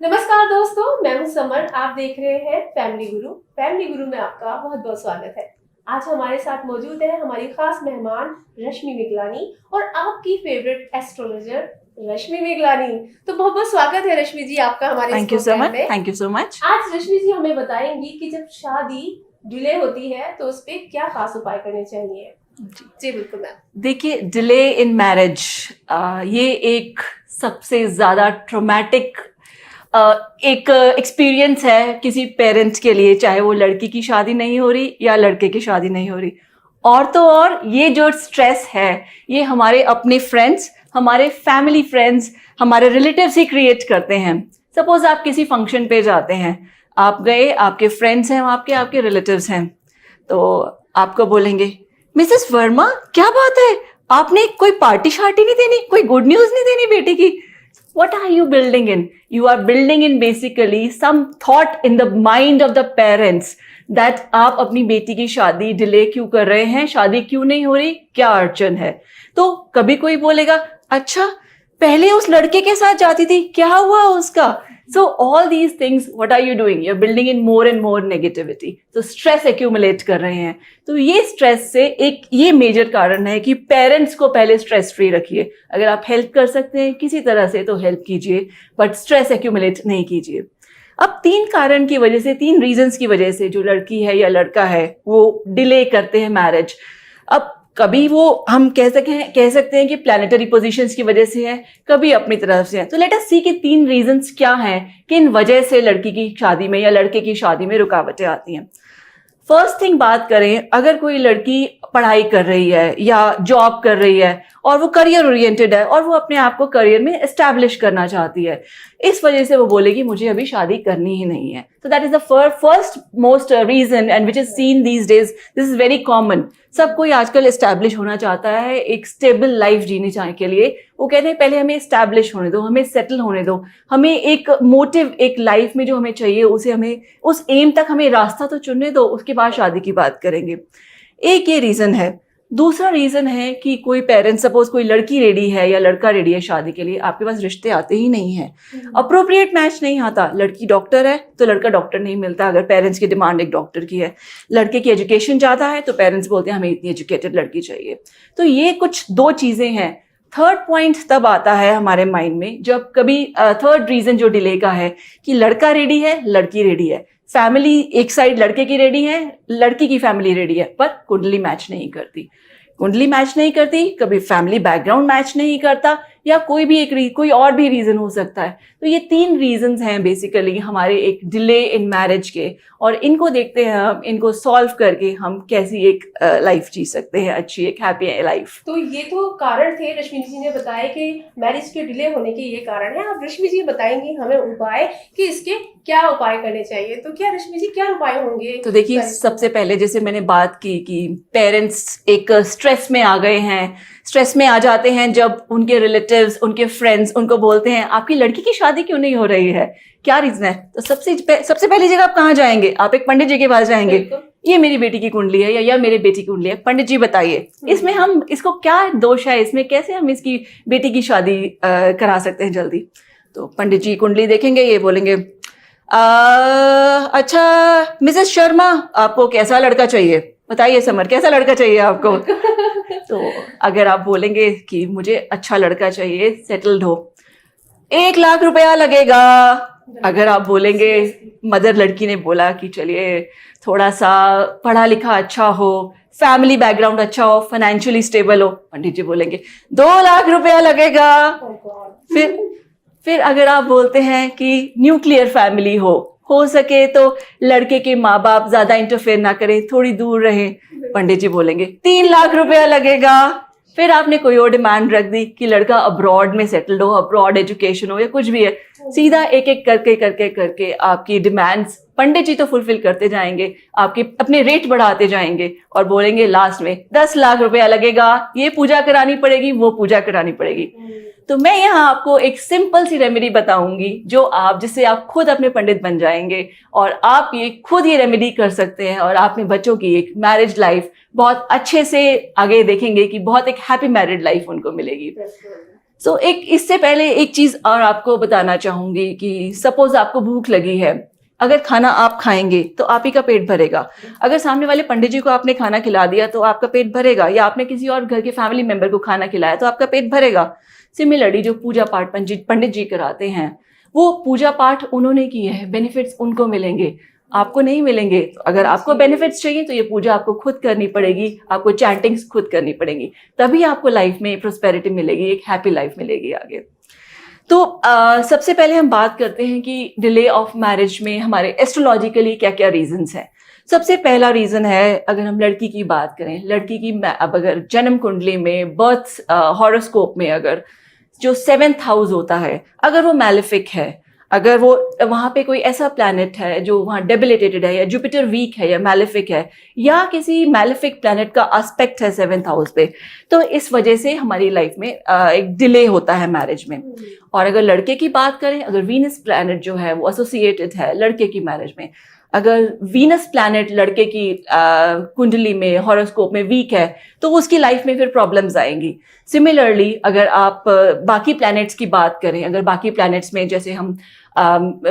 नमस्कार दोस्तों, मैं हूं समर। आप देख रहे हैं फैमिली गुरु। फैमिली गुरु में आपका बहुत बहुत स्वागत है। आज हमारे साथ मौजूद है हमारी खास मेहमान रश्मि मिगलानी और आपकी फेवरेट एस्ट्रोलॉजर रश्मि मिगलानी। तो बहुत बहुत स्वागत है रश्मि जी आपका हमारे इस प्रोग्राम में। Thank you so much. आज रश्मि जी हमें बताएंगी कि जब शादी डिले होती है तो उस पे क्या खास उपाय करने चाहिए। जी बिल्कुल मैम। देखिए, डिले इन मैरिज ये एक सबसे ज्यादा ट्रॉमेटिक एक एक्सपीरियंस है किसी पेरेंट्स के लिए, चाहे वो लड़की की शादी नहीं हो रही या लड़के की शादी नहीं हो रही। और तो और ये जो स्ट्रेस है ये हमारे अपने फ्रेंड्स, हमारे फैमिली फ्रेंड्स, हमारे रिलेटिव्स ही क्रिएट करते हैं। सपोज आप किसी फंक्शन पे जाते हैं, आप गए, आपके फ्रेंड्स हैं, आपके आपके रिलेटिव्स हैं, तो आपको बोलेंगे मिसेस वर्मा क्या बात है, आपने कोई पार्टी शार्टी नहीं देनी, कोई गुड न्यूज नहीं देनी बेटी की। What are you building in? You are building in basically some thought in the mind of the parents that आप अपनी बेटी की शादी डिले क्यों कर रहे हैं, शादी क्यों नहीं हो रही, क्या अड़चन है। तो कभी कोई बोलेगा अच्छा पहले उस लड़के के साथ जाती थी, क्या हुआ उसका। So all these things, what are you doing? You're building in more and more negativity. So stress accumulate कर रहे हैं। तो ये स्ट्रेस से एक ये मेजर कारण है कि पेरेंट्स को पहले स्ट्रेस फ्री रखिए। अगर आप हेल्प कर सकते हैं किसी तरह से तो हेल्प कीजिए, बट स्ट्रेस एक्यूमुलेट नहीं कीजिए। अब 3 कारण की वजह से, 3 रीजंस की वजह से जो लड़की है या लड़का है वो डिले करते हैं मैरिज। अब कभी वो हम कह सकते हैं कि प्लैनेटरी पोजीशंस की वजह से है, कभी अपनी तरफ से है। तो लेट अस सी कि 3 रीजंस क्या हैं, किन वजह से लड़की की शादी में या लड़के की शादी में रुकावटें आती हैं। फर्स्ट थिंग बात करें, अगर कोई लड़की पढ़ाई कर रही है या जॉब कर रही है और वो करियर ओरिएंटेड है और वो अपने आप को करियर में एस्टैब्लिश करना चाहती है, इस वजह से वो बोलेगी मुझे अभी शादी करनी ही नहीं है। तो that is the first most reason and which is seen these days. This is very common. सब कोई आजकल एस्टैब्लिश होना चाहता है, एक स्टेबल लाइफ जीने चाहने के लिए। वो कहते हैं पहले हमें एस्टैब्लिश होने दो, हमें सेटल होने दो, हमें एक मोटिव, एक लाइफ में जो हमें चाहिए उसे हमें उस एम तक हमें रास्ता तो चुनने दो, उसके बाद शादी की बात करेंगे। एक ये रीजन है। दूसरा रीजन है कि कोई पेरेंट्स, सपोज कोई लड़की रेडी है या लड़का रेडी है शादी के लिए, आपके पास रिश्ते आते ही नहीं है, अप्रोप्रिएट मैच नहीं आता। लड़की डॉक्टर है तो लड़का डॉक्टर नहीं मिलता, अगर पेरेंट्स की डिमांड एक डॉक्टर की है। लड़के की एजुकेशन ज़्यादा है तो पेरेंट्स बोलते हैं हमें इतनी एजुकेटेड लड़की चाहिए। तो ये कुछ 2 चीज़ें हैं। थर्ड पॉइंट तब आता है हमारे माइंड में जब कभी थर्ड रीजन जो डिले का है कि लड़का रेडी है, लड़की रेडी है, फैमिली एक साइड लड़के की रेडी है, लड़की की फैमिली रेडी है, पर कुंडली मैच नहीं करती। कुंडली मैच नहीं करती, कभी फैमिली बैकग्राउंड मैच नहीं करता, या कोई भी कोई और भी रीजन हो सकता है। तो ये 3 रीजंस हैं बेसिकली हमारे एक डिले इन मैरिज के, और इनको देखते हैं हम, इनको सॉल्व करके हम कैसी एक लाइफ जी सकते हैं, अच्छी एक हैप्पी लाइफ। तो ये तो कारण थे, रश्मि जी ने बताया कि मैरिज के डिले होने के ये कारण है। अब रश्मि जी बताएंगी हमें उपाय कि इसके क्या उपाय करने चाहिए। तो क्या रश्मि जी क्या उपाय होंगे? तो देखिए, सबसे पहले जैसे मैंने बात की कि पेरेंट्स एक स्ट्रेस में आ गए हैं, स्ट्रेस में आ जाते हैं जब उनके रिलेटिव्स, उनके फ्रेंड्स उनको बोलते हैं आपकी लड़की की शादी क्यों नहीं हो रही है, क्या रीजन है। तो सबसे पहली जगह आप कहाँ जाएंगे, आप एक पंडित जी के पास जाएंगे। ये मेरी बेटी की कुंडली है या मेरे बेटी की कुंडली है, पंडित जी बताइए इसमें हम इसको क्या दोष है, इसमें कैसे हम इसकी बेटी की शादी करा सकते हैं जल्दी। तो पंडित जी कुंडली देखेंगे, ये बोलेंगे अच्छा मिसेस शर्मा आपको कैसा लड़का चाहिए, बताइए समर कैसा लड़का चाहिए आपको। तो अगर आप बोलेंगे कि मुझे अच्छा लड़का चाहिए, सेटल्ड हो, 1 लाख रुपया लगेगा। अगर आप बोलेंगे, मदर लड़की ने बोला कि चलिए थोड़ा सा पढ़ा लिखा अच्छा हो, फैमिली बैकग्राउंड अच्छा हो, फाइनेंशियली स्टेबल हो, पंडित जी बोलेंगे 2 लाख रुपया लगेगा। फिर अगर आप बोलते हैं कि न्यूक्लियर फैमिली हो सके तो लड़के के माँ बाप ज्यादा इंटरफेयर ना करें, थोड़ी दूर रहें, पंडित जी बोलेंगे 3 लाख रुपया लगेगा। फिर आपने कोई और डिमांड रख दी कि लड़का अब्रॉड में सेटल्ड हो, अब्रॉड एजुकेशन हो या कुछ भी है, सीधा एक एक करके आपकी डिमांड्स पंडित जी तो फुलफिल करते जाएंगे, आपके अपने रेट बढ़ाते जाएंगे और बोलेंगे लास्ट में 10 लाख रुपया लगेगा, ये पूजा करानी पड़ेगी, वो पूजा करानी पड़ेगी। तो मैं यहाँ आपको एक सिंपल सी रेमेडी बताऊंगी जिससे आप खुद अपने पंडित बन जाएंगे और आप ये खुद ये रेमेडी कर सकते हैं और अपने बच्चों की एक मैरिज लाइफ बहुत अच्छे से आगे देखेंगे कि बहुत एक हैप्पी मैरिड लाइफ उनको मिलेगी। सो एक इससे पहले एक चीज और आपको बताना चाहूंगी कि सपोज आपको भूख लगी है, अगर खाना आप खाएंगे तो आप ही का पेट भरेगा। अगर सामने वाले पंडित जी को आपने खाना खिला दिया तो आपका पेट भरेगा, या आपने किसी और घर के फैमिली मेंबर को खाना खिलाया तो आपका पेट भरेगा। सिमिलरली जो पूजा पाठ पंडित जी कराते हैं, वो पूजा पाठ उन्होंने किए हैं, बेनिफिट्स उनको मिलेंगे, आपको नहीं मिलेंगे। तो अगर आपको बेनिफिट्स चाहिए तो ये पूजा आपको खुद करनी पड़ेगी, आपको चैंटिंग्स खुद करनी पड़ेंगी, तभी आपको लाइफ में प्रोस्पेरिटी मिलेगी, एक हैप्पी लाइफ मिलेगी आगे। तो सबसे पहले हम बात करते हैं कि डिले ऑफ मैरिज में हमारे एस्ट्रोलॉजिकली क्या क्या रीजंस हैं। सबसे पहला रीजन है, अगर हम लड़की की बात करें, लड़की की अब अगर जन्म कुंडली में बर्थ हॉरोस्कोप में अगर जो 7th हाउस होता है, अगर वो मैलेफिक है, अगर वो वहां पे कोई ऐसा प्लैनेट है जो वहां डेबिलिटेटेड है, या जुपिटर वीक है या मैलेफिक है, या किसी मैलेफिक प्लैनेट का एस्पेक्ट है 7th हाउस पे, तो इस वजह से हमारी लाइफ में एक डिले होता है मैरिज में। और अगर लड़के की बात करें, अगर वीनस प्लैनेट जो है वो एसोसिएटेड है लड़के की मैरिज में, अगर वीनस प्लैनेट लड़के की कुंडली में हॉरोस्कोप में वीक है तो उसकी लाइफ में फिर प्रॉब्लम्स आएंगी। सिमिलरली अगर आप बाकी प्लैनेट्स की बात करें, अगर बाकी प्लैनेट्स में जैसे हम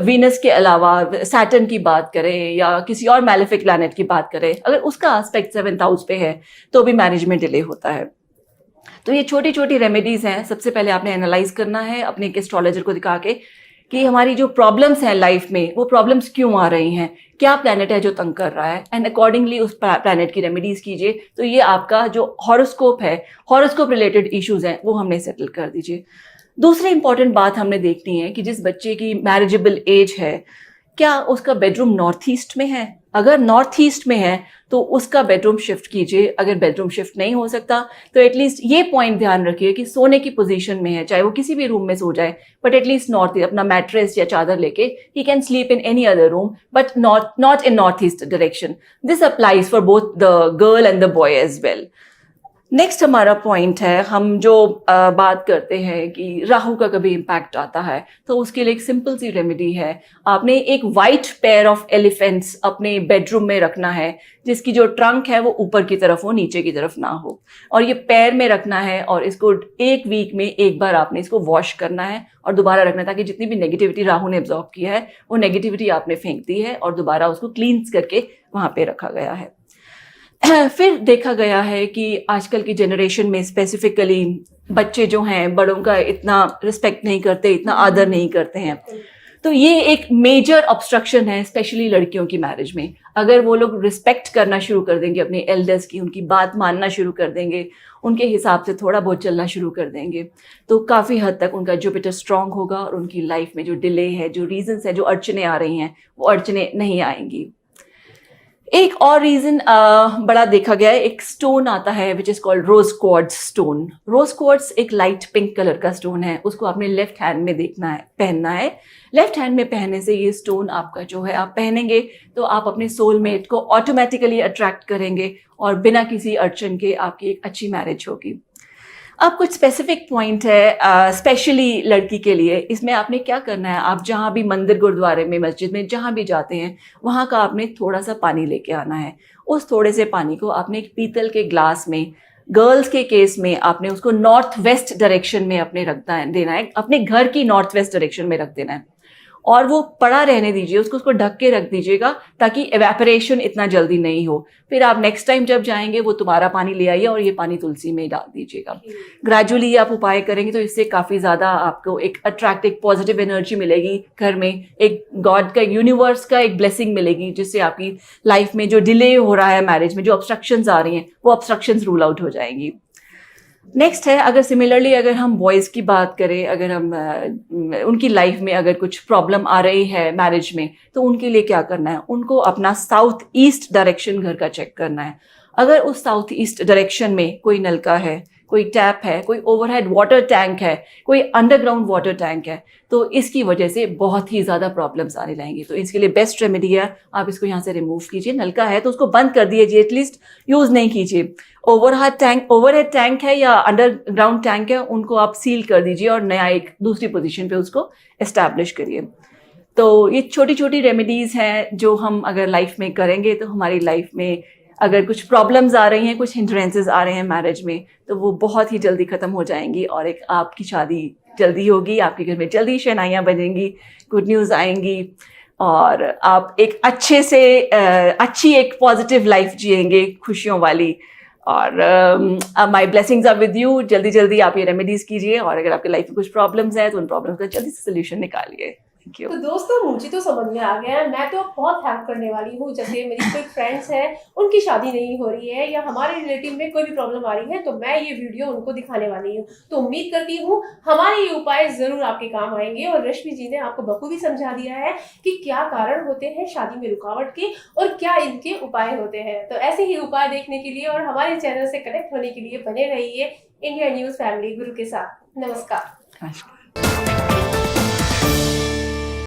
वीनस के अलावा सैटर्न की बात करें या किसी और मैलेफिक प्लैनेट की बात करें, अगर उसका एस्पेक्ट 7th हाउस पे है तो भी मैरिज में डिले होता है। तो ये छोटी छोटी रेमेडीज हैं। सबसे पहले आपने एनालाइज करना है अपने एक एस्ट्रोलॉजर को दिखा के कि हमारी जो प्रॉब्लम्स हैं लाइफ में, वो प्रॉब्लम्स क्यों आ रही हैं, क्या प्लैनेट है जो तंग कर रहा है, एंड अकॉर्डिंगली उस प्लैनेट की रेमेडीज कीजिए। तो ये आपका जो हॉरोस्कोप है, हॉरोस्कोप रिलेटेड इश्यूज हैं, वो हमने सेटल कर दीजिए। दूसरी इंपॉर्टेंट बात हमने देखनी है कि जिस बच्चे की मैरिजेबल एज है, क्या उसका बेडरूम नॉर्थ ईस्ट में है। अगर नॉर्थ ईस्ट में है तो उसका बेडरूम शिफ्ट कीजिए। अगर बेडरूम शिफ्ट नहीं हो सकता तो एटलीस्ट ये पॉइंट ध्यान रखिए कि सोने की पोजीशन में है, चाहे वो किसी भी रूम में सो जाए, बट एटलीस्ट नॉर्थ ईस्ट, अपना मैट्रेस या चादर लेके ही can sleep in any other room but not in north east direction. This applies for both the girl and the boy as well. Next हमारा पॉइंट है, हम जो बात करते हैं कि राहु का कभी इम्पैक्ट आता है, तो उसके लिए एक सिंपल सी रेमेडी है। आपने एक वाइट पेयर ऑफ एलिफेंट्स अपने बेडरूम में रखना है, जिसकी जो ट्रंक है वो ऊपर की तरफ हो, नीचे की तरफ ना हो, और ये पैर में रखना है। और इसको 1 वीक में एक बार आपने इसको वॉश करना है और दोबारा रखना है, ताकि जितनी भी नेगेटिविटी राहु ने एब्जॉर्ब किया है वो नेगेटिविटी आपने फेंक दी है और दोबारा उसको क्लींस करके वहां पे रखा गया है। फिर देखा गया है कि आजकल की जनरेशन में स्पेसिफिकली बच्चे जो हैं बड़ों का इतना रिस्पेक्ट नहीं करते, इतना आदर नहीं करते हैं। तो ये एक मेजर ऑब्स्ट्रक्शन है स्पेशली लड़कियों की मैरिज में। अगर वो लोग रिस्पेक्ट करना शुरू कर देंगे अपने एल्डर्स की, उनकी बात मानना शुरू कर देंगे, उनके हिसाब से थोड़ा बहुत चलना शुरू कर देंगे, तो काफ़ी हद तक उनका जुपिटर स्ट्रांग होगा और उनकी लाइफ में जो डिले है, जो रीजंस है, जो अड़चने आ रही हैं, वो अड़चने नहीं आएंगी। एक और रीजन बड़ा देखा गया है, एक स्टोन आता है which is called rose quartz stone. Rose quartz एक लाइट पिंक कलर का स्टोन है, उसको आपने लेफ्ट हैंड में देखना है, पहनना है। लेफ्ट हैंड में पहनने से ये स्टोन आपका जो है, आप पहनेंगे तो आप अपने सोलमेट को ऑटोमेटिकली अट्रैक्ट करेंगे और बिना किसी अड़चन के आपकी एक अच्छी मैरिज होगी। अब कुछ स्पेसिफिक पॉइंट है स्पेशली लड़की के लिए। इसमें आपने क्या करना है, आप जहाँ भी मंदिर, गुरुद्वारे में, मस्जिद में जहाँ भी जाते हैं, वहाँ का आपने थोड़ा सा पानी लेके आना है। उस थोड़े से पानी को आपने एक पीतल के ग्लास में, गर्ल्स के केस में आपने उसको नॉर्थ वेस्ट डायरेक्शन में अपने देना है, अपने घर की नॉर्थ वेस्ट डायरेक्शन में रख देना है, और वो पड़ा रहने दीजिए, उसको ढक के रख दीजिएगा ताकि एवेपोरेशन इतना जल्दी नहीं हो। फिर आप नेक्स्ट टाइम जब जाएंगे वो तुम्हारा पानी ले आइए और ये पानी तुलसी में डाल दीजिएगा। ग्रेजुअली आप उपाय करेंगे तो इससे काफ़ी ज़्यादा आपको एक अट्रैक्ट, एक पॉजिटिव एनर्जी मिलेगी घर में, एक गॉड का, एक यूनिवर्स का एक ब्लेसिंग मिलेगी, जिससे आपकी लाइफ में जो डिले हो रहा है मैरिज में, जो ऑब्स्ट्रक्शंस आ रही हैं, वो ऑब्स्ट्रक्शंस रूल आउट हो जाएंगी। नेक्स्ट है, अगर सिमिलरली अगर हम बॉयज़ की बात करें, अगर हम उनकी लाइफ में अगर कुछ प्रॉब्लम आ रही है मैरिज में, तो उनके लिए क्या करना है, उनको अपना साउथ ईस्ट डायरेक्शन घर का चेक करना है। अगर उस साउथ ईस्ट डायरेक्शन में कोई नलका है, कोई टैप है, कोई ओवरहेड वाटर टैंक है, कोई अंडरग्राउंड वाटर टैंक है, तो इसकी वजह से बहुत ही ज़्यादा प्रॉब्लम्स आने लगेंगी। तो इसके लिए बेस्ट रेमेडी है, आप इसको यहाँ से रिमूव कीजिए। नलका है तो उसको बंद कर दीजिए, एटलीस्ट यूज़ नहीं कीजिए। ओवरहेड टैंक है या अंडरग्राउंड टैंक है, उनको आप सील कर दीजिए और नया एक दूसरी पोजीशन पे उसको एस्टैब्लिश करिए। तो ये छोटी छोटी रेमेडीज़ हैं जो हम अगर लाइफ में करेंगे तो हमारी लाइफ में अगर कुछ प्रॉब्लम्स आ रही हैं, कुछ हिंड्रेंसेस आ रहे हैं मैरिज में, तो वो बहुत ही जल्दी ख़त्म हो जाएंगी और एक आपकी शादी जल्दी होगी, आपके घर में जल्दी शहनाइयाँ बजेंगी, गुड न्यूज़ आएंगी और आप एक अच्छे से अच्छी एक पॉजिटिव लाइफ जिएंगे, खुशियों वाली। और my blessings are with you. जल्दी जल्दी आप ये रेमेडीज़ कीजिए और अगर आपके लाइफ में कुछ प्रॉब्लम्स हैं तो उन प्रॉब्लम्स का जल्दी से सोल्यूशन निकालिए। Thank you. तो दोस्तों मुझे तो समझ में आ गया है, मैं तो बहुत हेल्प करने वाली हूँ। जैसे मेरी कोई फ्रेंड्स हैं, उनकी शादी नहीं हो रही है या हमारे रिलेटिव में कोई भी प्रॉब्लम आ रही है, तो मैं ये वीडियो उनको दिखाने वाली हूँ। तो उम्मीद करती हूँ हमारे ये उपाय जरूर आपके काम आएंगे। और रश्मि जी ने आपको बखूबी समझा दिया है कि क्या कारण होते हैं शादी में रुकावट के और क्या इनके उपाय होते हैं। तो ऐसे ही उपाय देखने के लिए और हमारे चैनल से कनेक्ट होने के लिए बने रहिए इंडिया न्यूज फैमिली गुरु के साथ। नमस्कार। नमस्कार।